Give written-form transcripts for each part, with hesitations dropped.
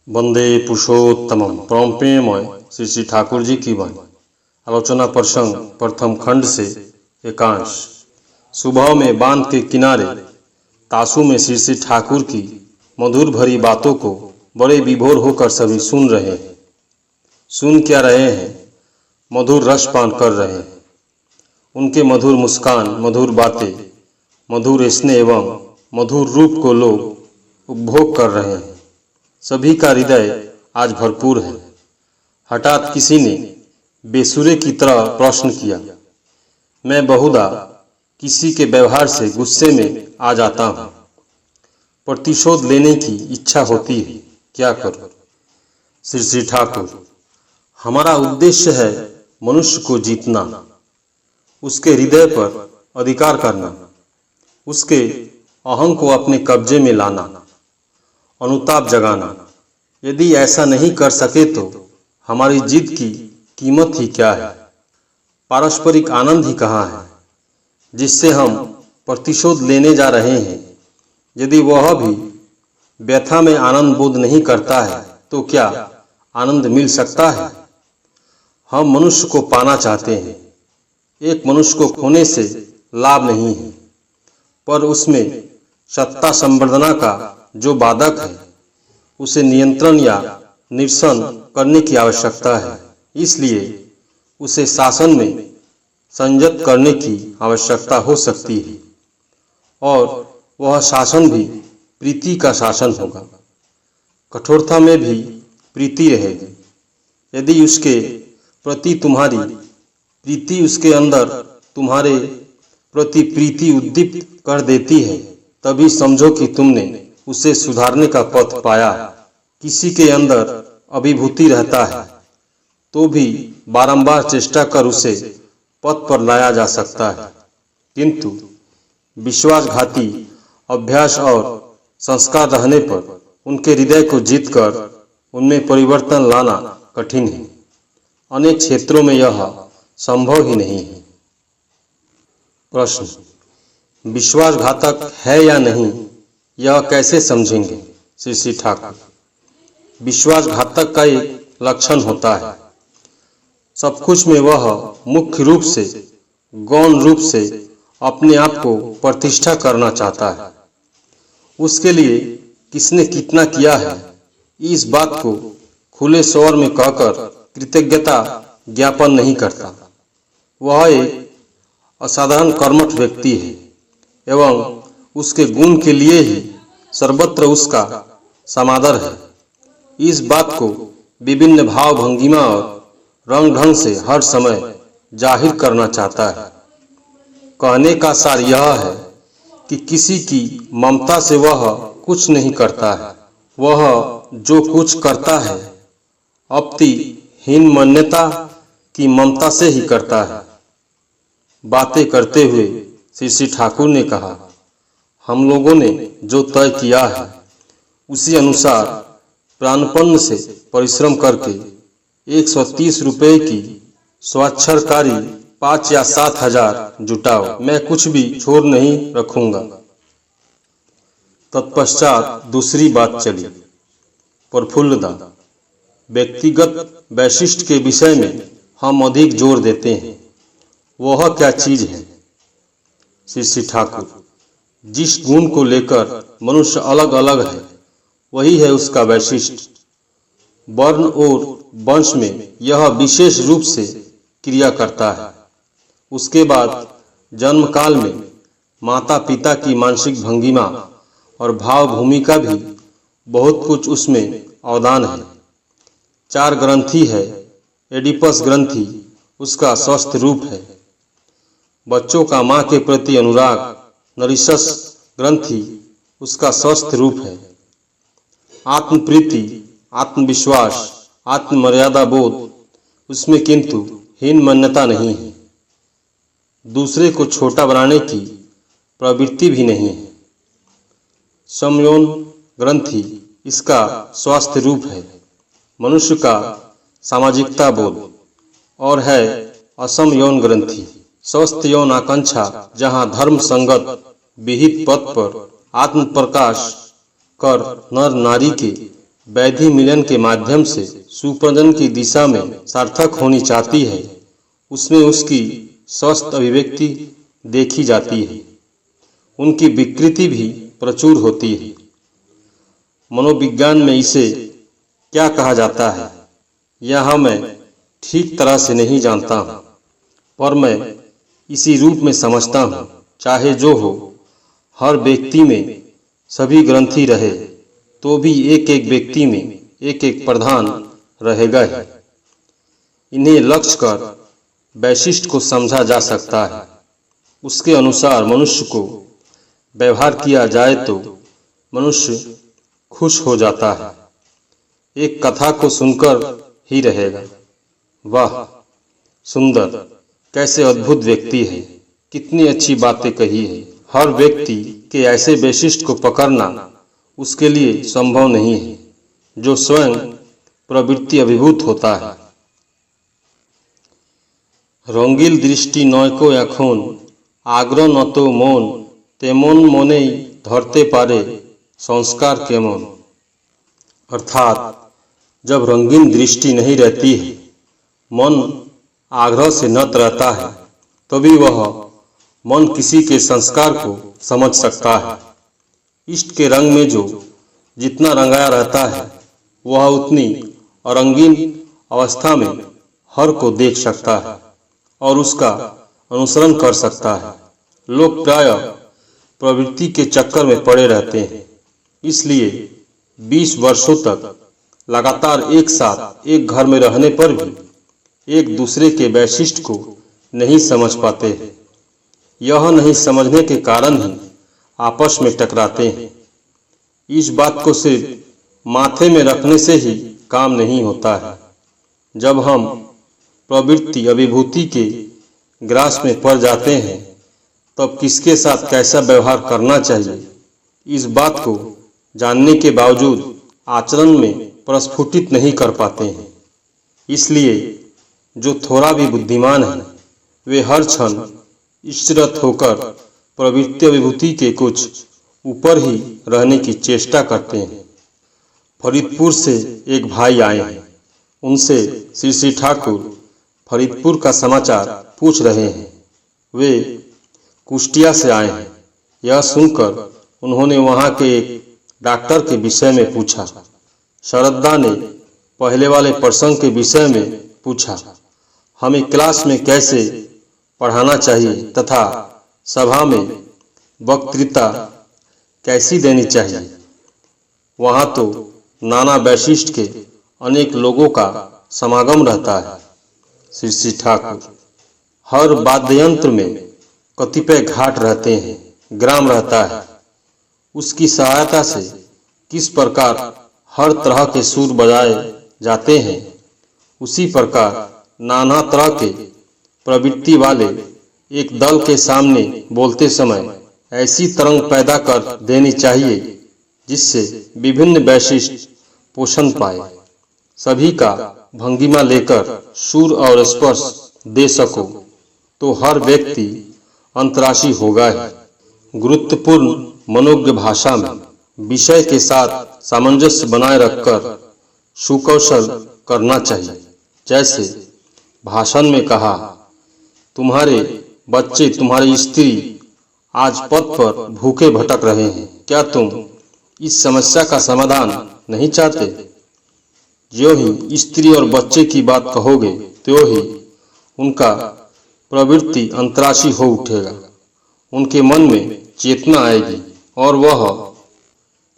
वंदे पुरुषोत्तमम। प्रेममय श्री श्री ठाकुर जी की वाणी। आलोचना प्रसंग प्रथम खंड से एकांश। सुबह में बांध के किनारे तासु में श्री श्री ठाकुर की मधुर भरी बातों को बड़े विभोर होकर सभी सुन रहे हैं। सुन क्या रहे हैं? मधुर रस पान कर रहे हैं। उनके मधुर मुस्कान, मधुर बातें, मधुर स्नेह एवं मधुर रूप को लोग उपभोग कर रहे हैं। सभी का हृदय आज भरपूर है। हठात किसी ने बेसुरे की तरह प्रश्न किया। मैं बहुधा किसी के व्यवहार से गुस्से में आ जाता हूँ। प्रतिशोध लेने की इच्छा होती है, क्या करूँ? श्री श्री ठाकुर, हमारा उद्देश्य है मनुष्य को जीतना, उसके हृदय पर अधिकार करना, उसके अहं को अपने कब्जे में लाना, अनुताप जगाना। यदि ऐसा नहीं कर सके तो हमारी जिद की कीमत ही क्या है? पारस्परिक आनंद ही कहाँ है जिससे हम प्रतिशोध लेने जा रहे हैं? यदि वह भी व्यथा में आनंद बोध नहीं करता है तो क्या आनंद मिल सकता है? हम मनुष्य को पाना चाहते हैं। एक मनुष्य को खोने से लाभ नहीं है, पर उसमें सत्ता संवर्धना का जो बाधक है उसे नियंत्रण या निरसन करने की आवश्यकता है। इसलिए उसे शासन में संयत करने की आवश्यकता हो सकती है, और वह शासन भी प्रीति का शासन होगा। कठोरता में भी प्रीति रहेगी। यदि उसके प्रति तुम्हारी प्रीति उसके अंदर तुम्हारे प्रति प्रीति उद्दीपित कर देती है, तभी समझो कि तुमने उसे सुधारने का पथ पाया। किसी के अंदर अभिभूति रहता है तो भी बारंबार चेष्टा कर उसे पथ पर लाया जा सकता है, किंतु विश्वासघाती अभ्यास और संस्कार रहने पर उनके हृदय को जीतकर उनमें परिवर्तन लाना कठिन है। अनेक क्षेत्रों में यह संभव ही नहीं है। प्रश्न: विश्वासघातक है या नहीं, यह कैसे समझेंगे? श्री श्री ठाकुर, विश्वासघातक का एक लक्षण होता है, सब कुछ में वह मुख्य रूप से गौण रूप से अपने आप को प्रतिष्ठा करना चाहता है। उसके लिए किसने कितना किया है, इस बात को खुले स्वर में कहकर कृतज्ञता ज्ञापन नहीं करता। वह एक असाधारण कर्मठ व्यक्ति है एवं उसके गुण के लिए ही सर्वत्र उसका समादर है। इस बात को विभिन्न भाव भंगिमा और रंग ढंग से हर समय जाहिर करना चाहता है। कहने का सार यह है कि किसी की ममता से वह कुछ नहीं करता है। वह जो कुछ करता है अपति हीन मान्यता की ममता से ही करता है। बातें करते हुए श्री श्री ठाकुर ने कहा, हम लोगों ने जो तय किया है उसी अनुसार प्राणपण से परिश्रम करके 130 रुपये की स्वाक्षरकारी 5 या 7 हजार जुटाओ। मैं कुछ भी छोड़ नहीं रखूंगा। तत्पश्चात दूसरी बात चली, प्रफुल्लता। व्यक्तिगत वैशिष्ट के विषय में हम अधिक जोर देते हैं। वह क्या चीज है? श्री श्री ठाकुर, जिस गुण को लेकर मनुष्य अलग अलग है वही है उसका वैशिष्ट। वर्ण और वंश में यह विशेष रूप से क्रिया करता है। उसके बाद जन्म काल में माता पिता की मानसिक भंगिमा और भाव भूमिका भी बहुत कुछ उसमें अवदान है। 4 ग्रंथि है। एडिपस ग्रंथि उसका स्वस्थ रूप है। बच्चों का माँ के प्रति अनुराग नरिशस ग्रंथि उसका स्वस्थ रूप है। आत्मप्रीति, आत्मविश्वास, आत्ममर्यादा बोध उसमें किंतु हीन मान्यता नहीं है। दूसरे को छोटा बनाने की प्रवृत्ति भी नहीं है। संयम ग्रंथि इसका स्वास्थ्य रूप है। मनुष्य का सामाजिकता बोध। और है असम यौन ग्रंथि, स्वस्थ यौन आकांक्षा, जहाँ धर्म संगत विहित पथ पर आत्म प्रकाश कर नर नारी के वैधि मिलन के माध्यम से सुप्रजन की दिशा में सार्थक होनी चाहती है, उसमें उसकी स्वस्थ अभिव्यक्ति देखी जाती है। उनकी विकृति भी प्रचुर होती है। मनोविज्ञान में इसे क्या कहा जाता है यह मैं ठीक तरह से नहीं जानता हूँ, पर मैं इसी रूप में समझता हूँ। चाहे जो हो, हर व्यक्ति में सभी ग्रंथि रहे तो भी एक एक व्यक्ति में एक एक प्रधान रहेगा ही। इन्हें लक्ष्य कर वैशिष्ट को समझा जा सकता है। उसके अनुसार मनुष्य को व्यवहार किया जाए तो मनुष्य खुश हो जाता है। एक कथा को सुनकर ही रहेगा, वाह सुंदर, कैसे अद्भुत व्यक्ति है, कितनी अच्छी बातें कही है। हर व्यक्ति के ऐसे वैशिष्ट को पकड़ना उसके लिए संभव नहीं है जो स्वयं प्रवृत्ति अभिभूत होता है। रंगील दृष्टि नय को এখন आग्रह न तो মন তেমন মনেই ধরতে পারে संस्कार केमन। अर्थात जब रंगीन दृष्टि नहीं रहती है, मन आग्रह से नत रहता है, तभी वह मन किसी के संस्कार को समझ सकता है। इष्ट के रंग में जो जितना रंगाया रहता है वह उतनी अरंगीन अवस्था में हर को देख सकता है और उसका अनुसरण कर सकता है। लोग प्राय प्रवृत्ति के चक्कर में पड़े रहते हैं, इसलिए 20 वर्षों तक लगातार एक साथ एक घर में रहने पर भी एक दूसरे के वैशिष्ट को नहीं समझ पाते हैं। यह नहीं समझने के कारण ही आपस में टकराते हैं। इस बात को सिर्फ माथे में रखने से ही काम नहीं होता है। जब हम प्रवृत्ति अभिभूति के ग्रास में पड़ जाते हैं तब किसके साथ कैसा व्यवहार करना चाहिए, इस बात को जानने के बावजूद आचरण में प्रस्फुटित नहीं कर पाते हैं। इसलिए जो थोड़ा भी बुद्धिमान है वे हर क्षण ईश्वरत होकर प्रवृत्ति अभिभूति के कुछ ऊपर ही रहने की चेष्टा करते हैं। फरीदपुर से एक भाई आए हैं। उनसे श्री ठाकुर फरीदपुर का समाचार पूछ रहे हैं। वे कुष्टिया से आए हैं। यह सुनकर उन्होंने वहां के एक डॉक्टर के विषय में पूछा। शरदा ने पहले वाले प्रसंग के विषय में पूछा, हमें क्लास में कैसे पढ़ाना चाहिए तथा सभा में वक्तृता कैसी देनी चाहिए। वहाँ तो नाना वैशिष्ट के अनेक लोगों का समागम रहता है। श्री ठाकुर, हर वाद्ययंत्र में कतिपय घाट रहते हैं, ग्राम रहता है। उसकी सहायता से किस प्रकार हर तरह के सुर बजाए जाते हैं, उसी प्रकार नाना तरह के प्रवृत्ति वाले एक दल के सामने बोलते समय ऐसी तरंग पैदा कर देनी चाहिए जिससे विभिन्न वैशिष्ट पोषण पाए। सभी का भंगिमा लेकर सुर और स्पर्श दे सको तो हर व्यक्ति अंतराशी होगा ही। गुरुत्वपूर्ण मनोज्ञ भाषा में विषय के साथ सामंजस्य बनाए रखकर सुकौशल करना चाहिए। जैसे भाषण में कहा, तुम्हारे बच्चे, तुम्हारी स्त्री आज पथ पर भूखे भटक रहे हैं, क्या तुम इस समस्या का समाधान नहीं चाहते? जो ही स्त्री और बच्चे की बात कहोगे त्यों ही उनका प्रवृत्ति अंतराशी हो उठेगा। उनके मन में चेतना आएगी और वह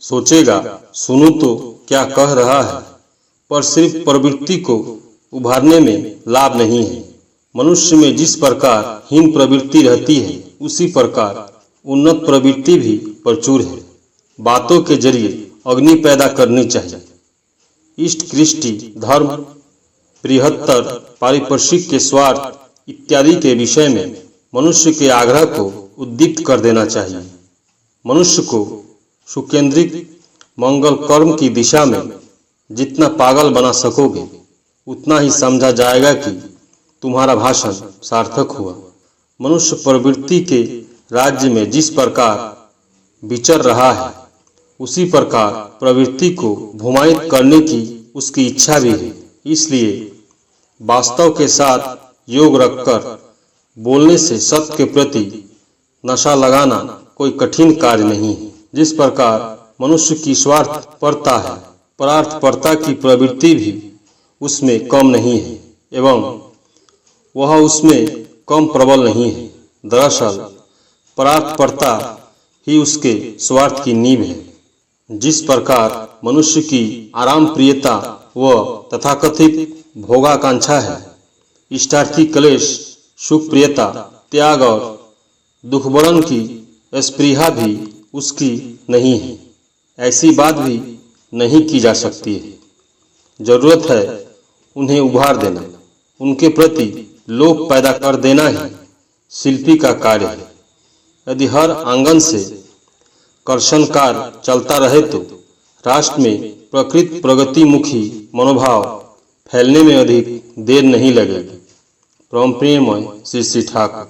सोचेगा, सुनूं तो क्या कह रहा है, पर सिर्फ प्रवृत्ति को उभारने में लाभ नहीं है। मनुष्य में जिस प्रकार हीन प्रवृत्ति रहती है उसी प्रकार उन्नत प्रवृत्ति भी प्रचुर है। बातों के जरिए अग्नि पैदा करनी चाहिए। इष्ट, कृष्टि, धर्म, बृहत्तर, पारिपार्श्विक के स्वार्थ इत्यादि के विषय में मनुष्य के आग्रह को उद्दीप्त कर देना चाहिए। मनुष्य को सुकेंद्रित मंगल कर्म की दिशा में जितना पागल बना सकोगे उतना ही समझा जाएगा कि तुम्हारा भाषण सार्थक हुआ। मनुष्य प्रवृत्ति के राज्य में जिस प्रकार विचर रहा है उसी प्रकार प्रवृत्ति को भूमायित करने की उसकी इच्छा भी है। इसलिए वास्तव के साथ योग रखकर बोलने से सत्य के प्रति नशा लगाना कोई कठिन कार्य नहीं है। जिस प्रकार मनुष्य की स्वार्थपरता है, परार्थपरता की प्रवृत्ति भी उसमें कम नहीं है एवं वह उसमें कम प्रबल नहीं है। दरअसल परार्थपरता ही उसके स्वार्थ की नींव है। जिस प्रकार मनुष्य की आराम प्रियता व तथाकथित भोगाकांक्षा है, इष्टार्थी क्लेश, सुख प्रियता, त्याग और दुखबरन की स्पृहा भी उसकी नहीं है, ऐसी बात भी नहीं की जा सकती है। जरूरत है उन्हें उभार देना, उनके प्रति लोभ पैदा कर देना ही शिल्पी का कार्य है। यदि हर आंगन से कर्षण कार्य चलता रहे तो राष्ट्र में प्रकृत प्रगतिमुखी मनोभाव फैलने में अधिक देर नहीं लगेगी। परम प्रेममय श्री ठाकुर।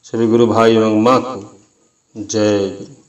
सभी गुरु भाई एवं माँ को जय गुरु।